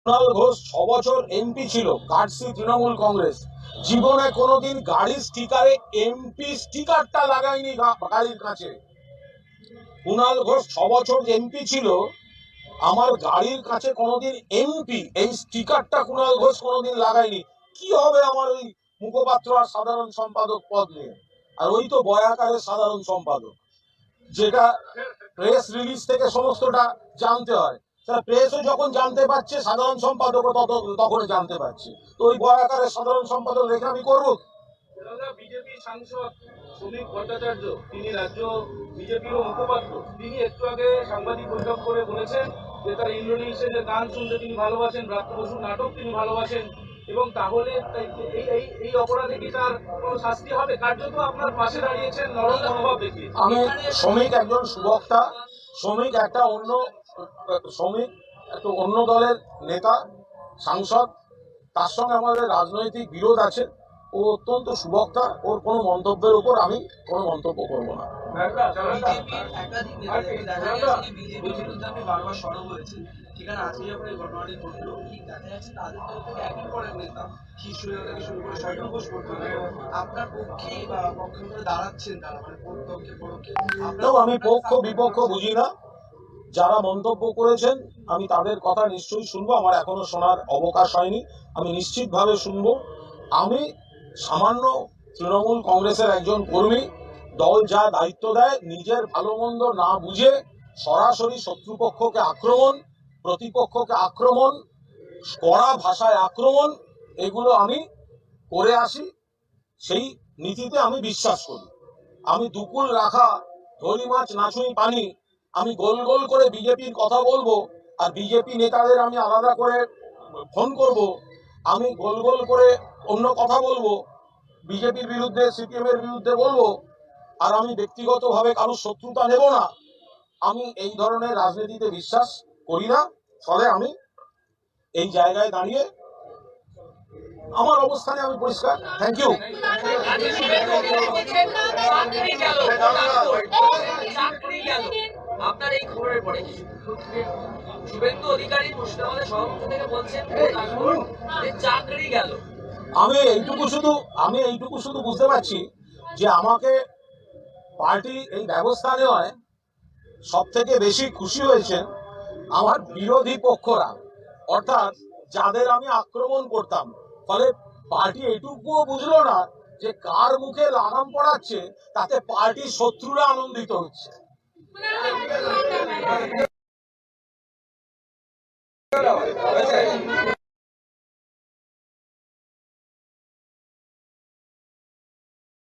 কুণাল ঘোষ 6 বছর এমপি ছিল, কাটসি তৃণমূল কংগ্রেস। জীবনে কোনোদিন গাড়ির স্টিকারে এমপি স্টিকারটা লাগায়নি গাড়ির কাছে। কুণাল ঘোষ 6 বছর এমপি ছিল, আমার গাড়ির কাছে কোনোদিন এমপি এই স্টিকারটা কুণাল ঘোষ কোনোদিন লাগায়নি। কি হবে আমার ওই মুখপাত্র আর সাধারণ সম্পাদক পদ নিয়ে? আর ওই তো বয়াকারের সাধারণ সম্পাদক, যেটা প্রেস রিলিজ থেকে সমস্তটা জানতে হয়। প্রেসও যখন জানতে পারছে, সাধারণ সম্পাদকও তখন জানতে পারছে। তো ওই বয়াকারের সাধারণ সম্পাদক রেখে আমি করবো? বিজেপি সাংসদ শ্রমিক ভট্টাচার্য, তিনি রাজ্য বিজেপির মুখপাত্র, তিনি একটু আগে সাংবাদিক বৈঠক করে বলেছেন যে তার ইন্দ্রনীলের গান শুনতে তিনি ভালোবাসেন, ব্রাত্য বসুর নাটক তিনি ভালোবাসেন, এবং তাহলে এই অপরাধে কি তার কোনো শাস্তি হবে? কার্যত আপনার পাশে দাঁড়িয়েছেন নরম মনোভাব দেখিয়ে। আমি শ্রমিক একজন সুবক্তা, শ্রমিক একটা অন্য দলের নেতা, সাংসদ, তার সঙ্গে আমাদের রাজনৈতিক বিরোধ আছে। ও অত্যন্ত সুবক্তা, ওর কোনো মন্তব্যের উপর আমি কোনো মন্তব্য করবো না। আমি পক্ষ বিপক্ষ বুঝি না। যারা মন্তব্য করেছেন আমি তাদের কথা নিশ্চয়ই শুনবো। আমার এখনো শোনার অবকাশ হয়নি, আমি নিশ্চিতভাবে শুনবো। আমি সামান্য তৃণমূল কংগ্রেসের একজন কর্মী, দল যা দায়িত্ব দেয় নিজের ভালো মন্দ না বুঝে সরাসরি শত্রুপক্ষকে আক্রমণ, প্রতিপক্ষকে আক্রমণ, কড়া ভাষায় আক্রমণ, এগুলো আমি করে আসি। সেই নীতিতে আমি বিশ্বাস করি। আমি দুকুল রাখা ধরি মাছ নাচুই পানি, আমি গোল গোল করে বিজেপির কথা বলবো, আর বিজেপি নেতাদের আমি আলাদা করে ফোন করব, আমি গোল গোল করে অন্য কথা বলবো, বিজেপির বিরুদ্ধে সিপিএম এর বিরুদ্ধে বলবো, আর আমি ব্যক্তিগতভাবে কারোর শত্রুতা নেব না। আমি এই ধরনের রাজনীতিতে বিশ্বাস করি না। ফলে আমি এই জায়গায় দাঁড়িয়ে আমার অবস্থানে আমি পরিষ্কার। Thank you. আপনার এই খবরের পরে শুভেন্দু অধিকারী মুর্শিদাবাদের সভাপতি থেকে বলছেন চাকরি গেল। আমি এইটুকু শুধু বুঝতে পারছি যে আমাকে পার্টি এই ব্যবস্থা নেওয়ায় সব থেকে বেশি খুশি হয়েছেন আমার বিরোধী পক্ষরা, অর্থাৎ যাদের আমি আক্রমণ করতাম। ফলে পার্টি এইটুকুও বুঝলো না যে কার মুখে লাগাম পড়াচ্ছে, তাতে পার্টির শত্রুরা আনন্দিত হচ্ছে।